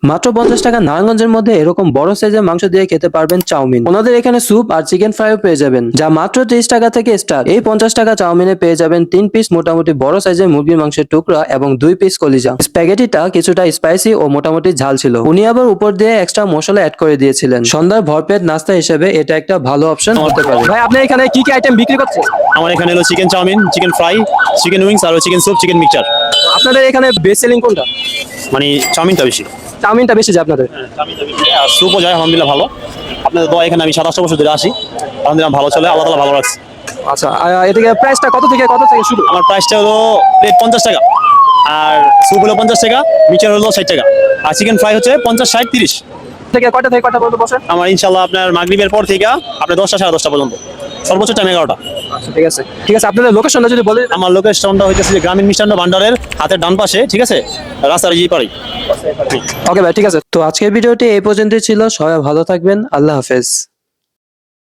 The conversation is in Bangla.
মাত্র 50 টাকা নারায়ণগঞ্জের মধ্যে এরকম বড় সাইজের মাংস দিয়ে খেতে পারবেন চাউমিন। ওনাদের এখানে স্যুপ আর চিকেন ফ্রাইও পেয়ে যাবেন, যা মাত্র 30 টাকা থেকে স্টার্ট। এই 50 টাকা চাউমিনে পেয়ে যাবেন 3 পিস মোটামুটি বড় সাইজের মুরগির মাংসের টুকরা এবং 2 পিস কলিজা। স্প্যাগেটিটা কিছুটা স্পাইসি ও মোটামুটি ঝাল ছিল। উনি আবার উপর দিয়ে এক্সট্রা মশলা অ্যাড করে দিয়েছিলেন। সন্ধ্যার ভরপেট নাস্তা হিসেবে এটা একটা ভালো অপশন হতে পারে। ভাই আপনি এখানে কি কি আইটেম বিক্রি করছেন? আমার এখানে হলো chicken chow mein, chicken fry, chicken wings আর চিকেন স্যুপ, চিকেন মিক্সচার। আপনাদের এখানে বেস্ট সেলিং কোনটা? মানে চাউমিনটা বেশি। চাউমিনটা বেশি যায় আপনাদের? চাউমিনটা বেশি আর স্যুপও যায় আলহামদুলিল্লাহ ভালো। আপনাদের দোয়া এখানে আমি 27 বছর ধরে আসি, আলহামদুলিল্লাহ ভালো চলে, আল্লাহ তাআলা ভালো রাখছে। আচ্ছা, এদিকে প্রাইসটা কত থেকে শুরু? আমার প্রাইসটা হলো প্লেট 50 টাকা, আর স্যুপ হলো 50 টাকা, মিক্সচার হলো 60 টাকা, আর চিকেন ফ্রাই হচ্ছে 50, 60, 30। থেকে কয়টা পর্যন্ত বসেন? আমার ইনশাল্লাহ আপনার মাগরিবের পর থেকে আপনার 10টা, 10:30 পর্যন্ত, সর্বোচ্চ টাইম 11টা। আচ্ছা, ঠিক আছে আপনাদের লোকেশনটা যদি বলেন। আমার লোকেশনটা হইতেছে যে গ্রামীণ মিষ্টান্ন ভান্ডারের হাতের ডান পাশে, ঠিক আছে, রাস্তার যে পারি। ওকে ভাই, ঠিক আছে। তো আজকের ভিডিওটি এই পর্যন্তই ছিল। সবাই ভালো থাকবেন। আল্লাহ হাফেজ।